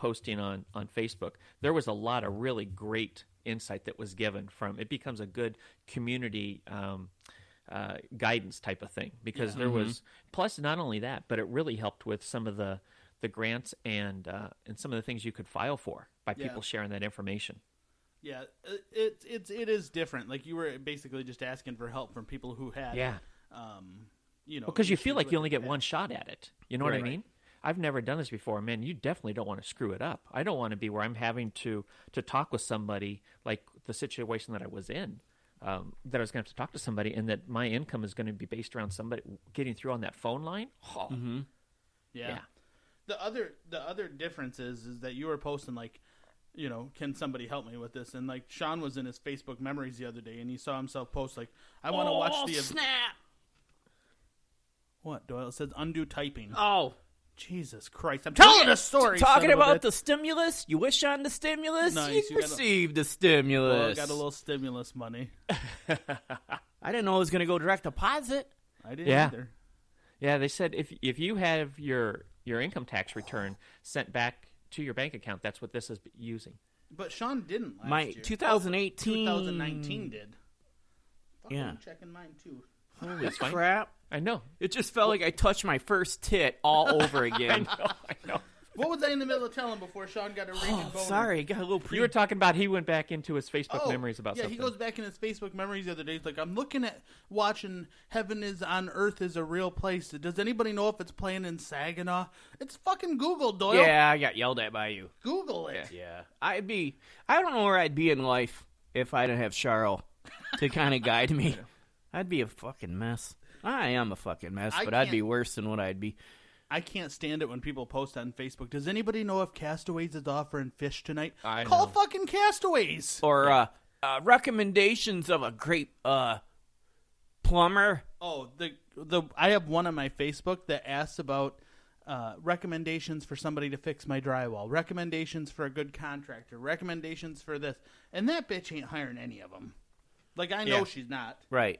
posting on Facebook, there was a lot of really great insight that was given from it. Becomes a good community guidance type of thing, because there was, plus not only that, but it really helped with some of the grants and some of the things you could file for by people sharing that information. Yeah, it is different. Like, you were basically just asking for help from people who had, because you feel like you only get one shot at it. You know what I mean? I've never done this before. Man, you definitely don't want to screw it up. I don't want to be where I'm having to talk with somebody like the situation that I was in. That I was going to have to talk to somebody, and that my income is going to be based around somebody getting through on that phone line. Oh. Mm-hmm. Yeah. The other difference is that you were posting, like, can somebody help me with this? And, like, Sean was in his Facebook memories the other day, and he saw himself post, like, I want to watch the... snap! What, Doyle? It says undo typing. Oh. Jesus Christ. I'm telling a story. Talking about the stimulus? You wish on the stimulus? Nice. You received the stimulus. Well, I got a little stimulus money. I didn't know it was going to go direct deposit. I didn't either. Yeah, they said if you have your income tax return sent back to your bank account, that's what this is using. But Sean didn't last My year. 2018. 2019 did. Yeah. I'm checking mine, too. Holy crap. I know. It just felt like I touched my first tit all over again. I know. What was I in the middle of telling before Sean got a ringing boner? Sorry, got a little You were talking about he went back into his Facebook memories about something. Yeah, he goes back in his Facebook memories the other day. He's like, I'm looking at watching Heaven is on Earth is a Real Place. Does anybody know if it's playing in Saginaw? It's fucking Google, Doyle. Yeah, I got yelled at by you. Google it. Yeah. I don't know where I'd be in life if I didn't have Charles to kind of guide me. I'd be a fucking mess. I am a fucking mess, but I'd be worse than what I'd be. I can't stand it when people post on Facebook. Does anybody know if Castaways is offering fish tonight? I Call know. fucking Castaways. Or recommendations of a great plumber. Oh, I have one on my Facebook that asks about recommendations for somebody to fix my drywall, recommendations for a good contractor, recommendations for this, and that bitch ain't hiring any of them. Like, I know she's not. Right.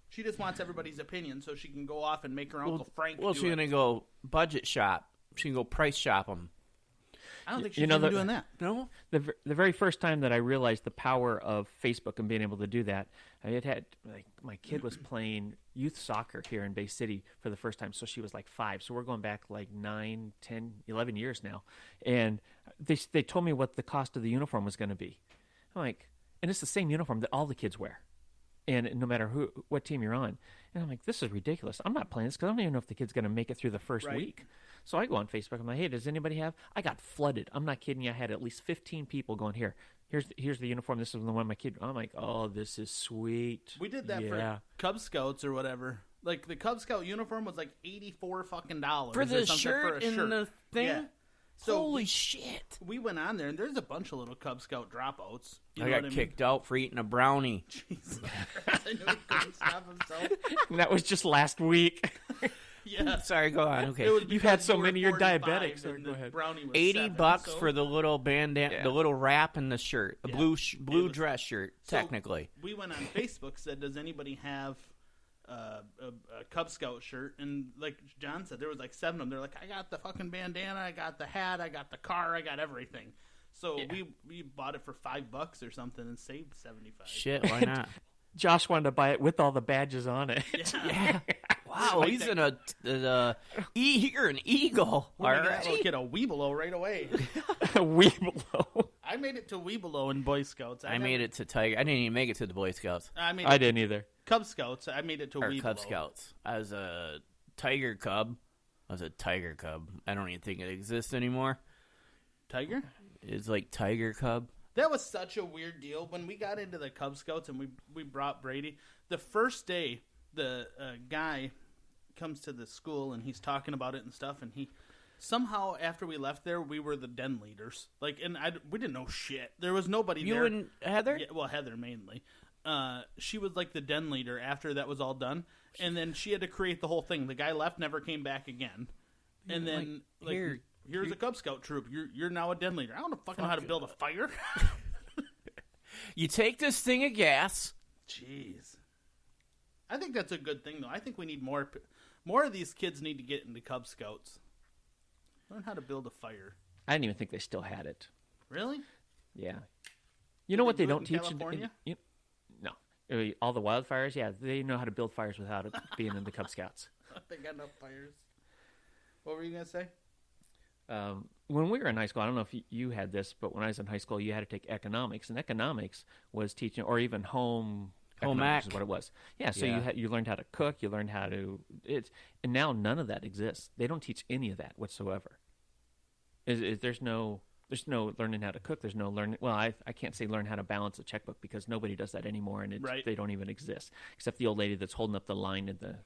She just wants everybody's opinion so she can go off and make her Uncle Frank do Well, she's going to go budget shop. She can go price shop them. I don't think she's even doing that. No? The very first time that I realized the power of Facebook and being able to do that, my kid was playing youth soccer here in Bay City for the first time, so she was like 5. So we're going back like 9, 10, 11 years now. And they told me what the cost of the uniform was going to be. I'm like, and it's the same uniform that all the kids wear. And no matter what team you're on. And I'm like, this is ridiculous. I'm not playing this because I don't even know if the kid's going to make it through the first week. So I go on Facebook. I'm like, hey, does anybody have? I got flooded. I'm not kidding you. I had at least 15 people going, here's the uniform. This is the one my kid. I'm like, oh, this is sweet. We did that for Cub Scouts or whatever. Like, the Cub Scout uniform was like $84 fucking dollars. For the shirt and the thing? Yeah. So holy shit. We went on there, and there's a bunch of little Cub Scout dropouts. I got kicked out for eating a brownie. Jesus Christ, I knew he couldn't stop himself. And that was just last week. Yeah. Sorry, go on. Okay. You've had so many, you're diabetic. So go ahead. $80 for the little bandana, the little wrap in the shirt, the blue dress shirt, technically. We went on Facebook, said, does anybody have a Cub Scout shirt? And like John said, there was like 7 of them. They're like, I got the fucking bandana, I got the hat, I got the car, I got everything. So we bought it for $5 or something and saved $75. Shit, why not? Josh wanted to buy it with all the badges on it. Yeah. Wow, he's you're an eagle. All right. I'll get a Weebelo right away. A Weebelo. I made it to Weebelo in Boy Scouts. I made it to Tiger. I didn't even make it to the Boy Scouts. I didn't either. Cub Scouts. I made it to Weebelo. Cub Scouts. I was a Tiger Cub. I don't even think it exists anymore. Tiger? It's like Tiger Cub. That was such a weird deal. When we got into the Cub Scouts and we brought Brady, the first day the guy comes to the school and he's talking about it and stuff, and he somehow after we left there, we were the den leaders. Like, and we didn't know shit. There was nobody there. You and Heather? Yeah, well, Heather mainly. She was like the den leader after that was all done, and then she had to create the whole thing. The guy left, never came back again, and then here's a Cub Scout troop. You're now a den leader. I don't fucking know how to build a fire. You take this thing of gas. Jeez. I think that's a good thing, though. I think we need more of these kids need to get into Cub Scouts. Learn how to build a fire. I didn't even think they still had it. Really? Yeah. You know what they do it don't in teach? California? No. All the wildfires, yeah, they know how to build fires without it being in the Cub Scouts. They got no fires. What were you going to say? When we were in high school, I don't know if you had this, but when I was in high school, you had to take economics, and economics was teaching, or even home economics is what it was. Yeah, so you learned how to cook, you learned how to and now none of that exists. They don't teach any of that whatsoever. There's no learning how to cook. There's no learning. Well, I can't say learn how to balance a checkbook because nobody does that anymore, and they don't even exist except the old lady that's holding up the line at the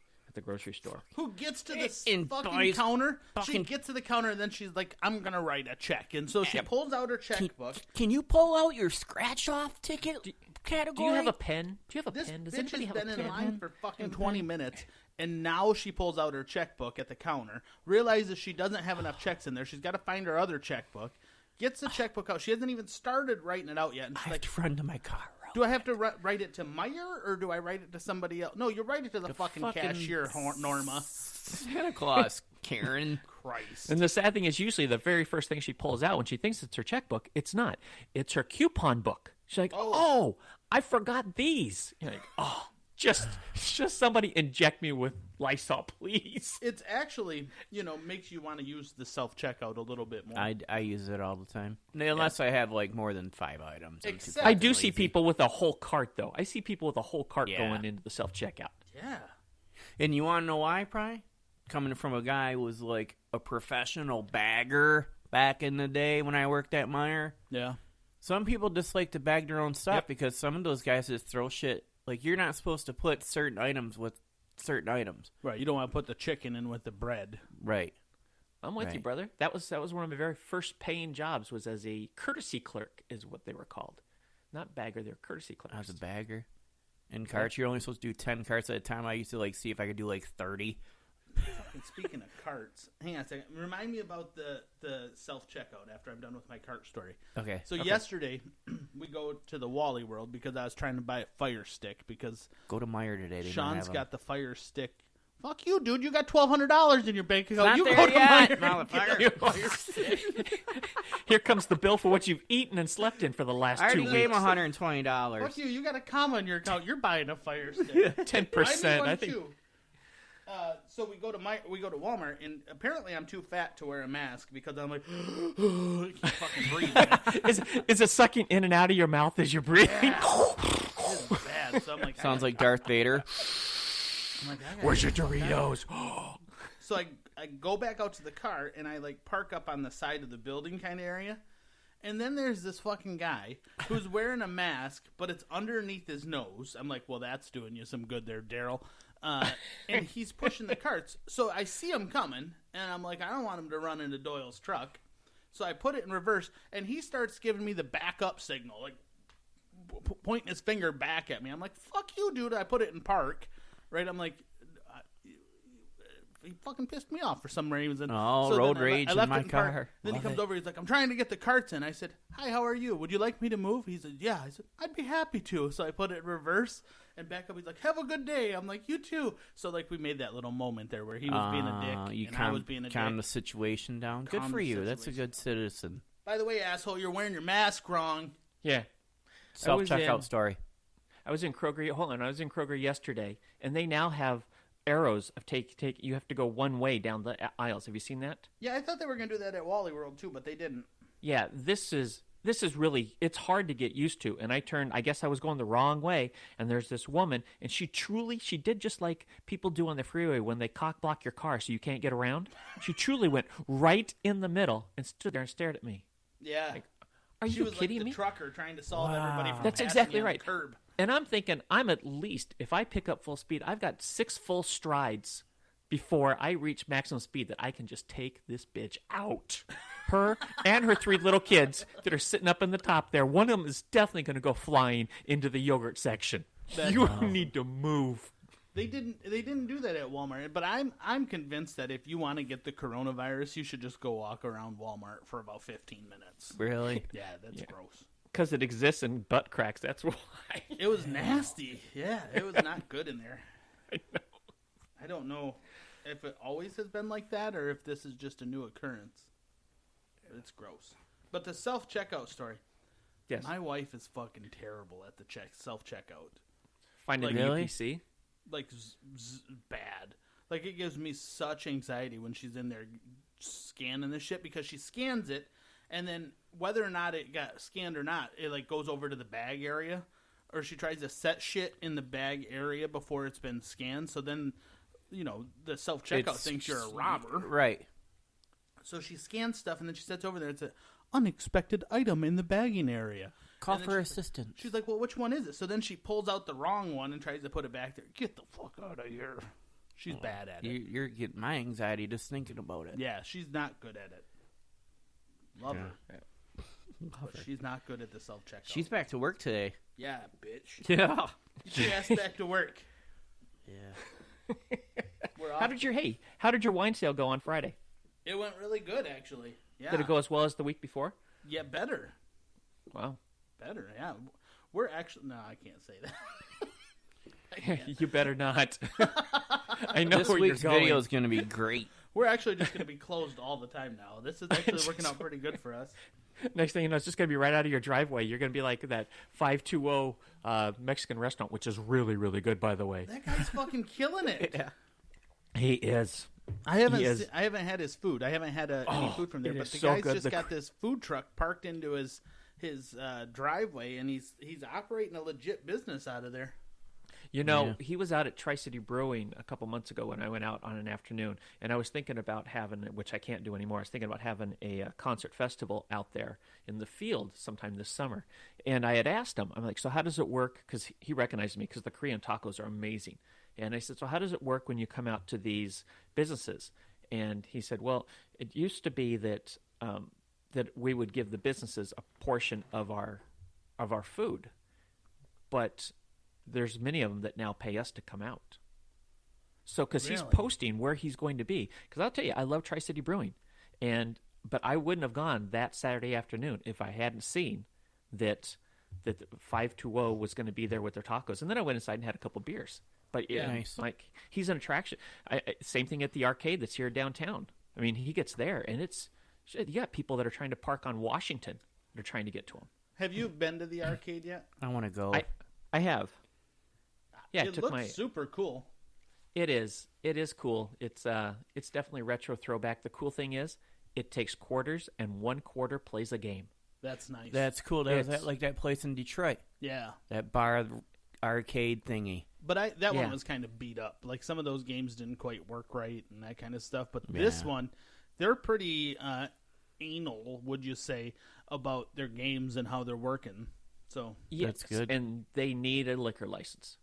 grocery store. Who gets to this fucking counter? She gets to the counter and then she's like, "I'm gonna write a check," and so she pulls out her checkbook. Can you pull out your scratch-off ticket category? Do you have a pen? Do you have a This pen? Does bitch anybody has have been a in pen? line for fucking 20 minutes, and now she pulls out her checkbook at the counter, realizes she doesn't have enough checks in there. She's got to find her other checkbook, gets the checkbook out. She hasn't even started writing it out yet. And she's I have to run to my car. do I have to write it to Meyer, or do I write it to somebody else? No, you write it to the fucking cashier, Norma. Santa Claus, Karen. Christ. And the sad thing is, usually the very first thing she pulls out when she thinks it's her checkbook, it's not. It's her coupon book. She's like, "Oh, I forgot these." You're like, "Oh, just somebody inject me with Lysol, please." It's actually, makes you want to use the self-checkout a little bit more. I use it all the time. Unless I have, like, more than 5 items. I do see people with a whole cart, though. I see people with a whole cart going into the self-checkout. Yeah. And you want to know why, Pry? Coming from a guy who was, like, a professional bagger back in the day when I worked at Meijer. Yeah. Some people just like to bag their own stuff because some of those guys just throw shit. Like, you're not supposed to put certain items with certain items. Right. You don't want to put the chicken in with the bread. Right. I'm with you, brother. That was one of my very first paying jobs, was as a courtesy clerk, is what they were called. Not bagger, they're courtesy clerks. I was a bagger. In carts, you're only supposed to do 10 carts at a time. I used to, like, see if I could do, like, 30. And speaking of carts, hang on a second. Remind me about the self-checkout after I'm done with my cart story. Okay. So yesterday, we go to the Wally World because I was trying to buy a Fire Stick because Go to Meijer today. They Sean's don't have got the Fire Stick. Fuck you, dude. You got $1,200 in your bank account. Not You there go to yet, Meijer and get motherfucker. a Fire Stick. Here comes the bill for what you've eaten and slept in for the last I 2 already weeks. gave him $120. Fuck you. You got a comma in your account. You're buying a Fire Stick. 10%. I think. Too. So we go to Walmart, and apparently I'm too fat to wear a mask because I'm like, I can't fucking breathe. Is it sucking in and out of your mouth as you're breathing? Yeah. This is bad. So I'm like, Sounds like Darth Vader. I'm like, Where's your Doritos? So I go back out to the car, and I like park up on the side of the building kind of area. And then there's this fucking guy who's wearing a mask, but it's underneath his nose. I'm like, well, that's doing you some good there, Daryl. And he's pushing the carts. So I see him coming, and I'm like, I don't want him to run into Doyle's truck. So I put it in reverse, and he starts giving me the backup signal, like pointing his finger back at me. I'm like, fuck you, dude. I put it in park, right? I'm like, he fucking pissed me off for some reason. Oh, so road then rage I in left my it in park. car. Then he Love comes it. over. He's like, I'm trying to get the carts in. I said, hi, how are you? Would you like me to move? He said, yeah. I said, I'd be happy to. So I put it in reverse and back up. He's like, have a good day. I'm like, you too. So like we made that little moment there where he was being a dick You and I was being a calm dick. the situation down. Good Calm for the you. That's a situation. good citizen. By the way, asshole, you're wearing your mask wrong. Yeah. Self-checkout story. I was in Kroger. Hold on. I was in Kroger yesterday, and they now have arrows of take. You have to go one way down the aisles. Have you seen that? Yeah, I thought they were going to do that at Wally World too, but they didn't. Yeah. This is really, it's hard to get used to. And I guess I was going the wrong way. And there's this woman, and she did just like people do on the freeway when they cock block your car so you can't get around. She truly went right in the middle and stood there and stared at me. Yeah. Like, are She you was kidding like the me? trucker trying to solve everybody from That's passing exactly you on right. the curb. And I'm thinking, I'm at least, if I pick up full speed, I've got 6 full strides before I reach maximum speed that I can just take this bitch out. Her and her 3 little kids that are sitting up in the top there. One of them is definitely going to go flying into the yogurt section. You need to move. They didn't do that at Walmart, but I'm convinced that if you want to get the coronavirus, you should just go walk around Walmart for about 15 minutes. Really? Yeah, that's gross. Because it exists in butt cracks, that's why. It was nasty. Yeah, it was not good in there. I know. I don't know if it always has been like that or if this is just a new occurrence. It's gross. But the self-checkout story. Yes. My wife is fucking terrible at the self-checkout. Finding Like, the really? UPC? Like, bad. Like, it gives me such anxiety when she's in there scanning this shit, because she scans it, and then whether or not it got scanned or not, it, like, goes over to the bag area, or she tries to set shit in the bag area before it's been scanned, so then, you know, the self-checkout thinks you're a robber. Right. So she scans stuff, and then she sets over there. It's an unexpected item in the bagging area. Call And then for she's assistance. She's like, well, which one is it? So then she pulls out the wrong one and tries to put it back there. Get the fuck out of here. She's bad at it. You're getting my anxiety just thinking about it. Yeah, she's not good at it. Love her. But she's not good at the self-checkout. She's back to work today. Yeah, bitch. Yeah. Get your ass back to work. Yeah. We're off. How did your wine sale go on Friday? It went really good, actually. Yeah. Did it go as well as the week before? Yeah, better. Wow. Better, yeah. We're actually... No, I can't say that. You better not. I know This where week's you're going. video is going to be great. We're actually just going to be closed all the time now. This is actually working out pretty good for us. Next thing you know, it's just going to be right out of your driveway. You're going to be like that 520 Mexican restaurant, which is really, really good, by the way. That guy's fucking killing it. Yeah. He is. I haven't. He is. I haven't had his food. I haven't had any food from there. it But is the so guy's good. just The got this food truck parked into his driveway, and he's operating a legit business out of there. You know, Yeah. he was out at Tri-City Brewing a couple months ago when I went out on an afternoon, and I was thinking about having, which I can't do anymore, I was thinking about having a concert festival out there in the field sometime this summer. And I had asked him, I'm like, so how does it work? Because he recognized me because the Korean tacos are amazing. And I said, so how does it work when you come out to these businesses? And he said, well, it used to be that that we would give the businesses a portion of our food, but there's many of them that now pay us to come out. So, because he's Really? posting where he's going to be. Because I'll tell you, I love Tri-City Brewing, but I wouldn't have gone that Saturday afternoon if I hadn't seen that 520 was going to be there with their tacos. And then I went inside and had a couple beers. But yeah, Nice. like he's an attraction. Same thing at the arcade that's here downtown. I mean, he gets there, and it's shit, you got people that are trying to park on Washington that are trying to get to him. Have you been to the arcade yet? I want to go. I have. Yeah, it took looks my. super cool. It is cool. It's definitely retro throwback. The cool thing is, it takes quarters, and 1 quarter plays a game. That's nice. That's cool. That was It's- like that place in Detroit. yeah. That bar arcade thingy. But that Yeah. one was kind of beat up. Like, some of those games didn't quite work right and that kind of stuff. But this Yeah. one, they're pretty anal, would you say, about their games and how they're working. So, That's good. And they need a liquor license.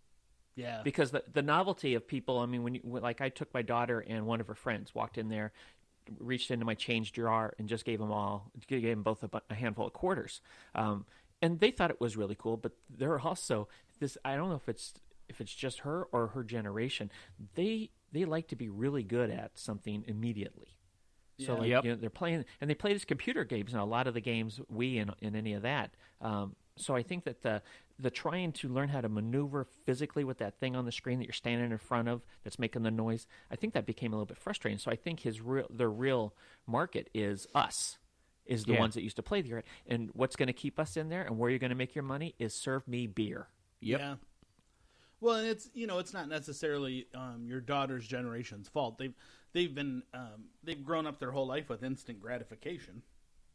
yeah. Because the novelty of people, I mean, like I took my daughter and one of her friends, walked in there, reached into my change jar and just gave them both a handful of quarters. And they thought it was really cool, but they're also this, I don't know if it's just her or her generation, they like to be really good at something immediately. So Yeah. like, Yep. you know, they're playing, and they play these computer games, and a lot of the games in any of that. So I think that the trying to learn how to maneuver physically with that thing on the screen that you're standing in front of that's making the noise, I think that became a little bit frustrating. So I think their real market is us, is the Yeah. ones that used to play there. And what's going to keep us in there and where you're going to make your money is serve me beer. Yep. Yeah. Well, and it's not necessarily your daughter's generation's fault. They've grown up their whole life with instant gratification.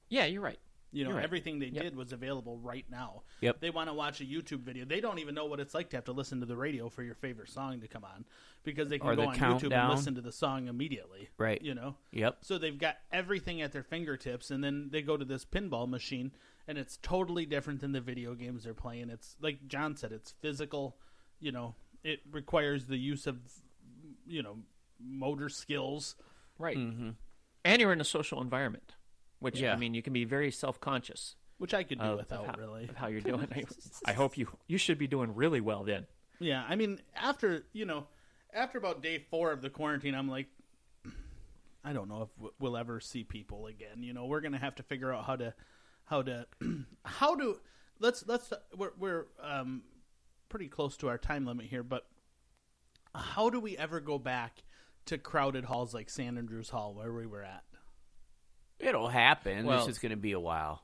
Yeah, you're right. You know, You're right. everything they Yep. did was available right now. Yep. They want to watch a YouTube video. They don't even know what it's like to have to listen to the radio for your favorite song to come on, because they can Or go the on YouTube and countdown. listen to the song immediately. Right. You know? Yep. So they've got everything at their fingertips, and then they go to this pinball machine, and it's totally different than the video games they're playing. It's like John said, it's physical. You know, it requires the use of, motor skills. Right. Mm-hmm. And you're in a social environment, which, Yeah. I mean, you can be very self-conscious Which I could do of without, how, really. of how you're doing. I hope you should be doing really well then. Yeah, I mean, after about day 4 of the quarantine, I'm like, I don't know if we'll ever see people again. You know, we're gonna have to figure out how to we're pretty close to our time limit here, but how do we ever go back to crowded halls like San Andrews Hall where we were at? It'll happen. Well- it's just going to be a while.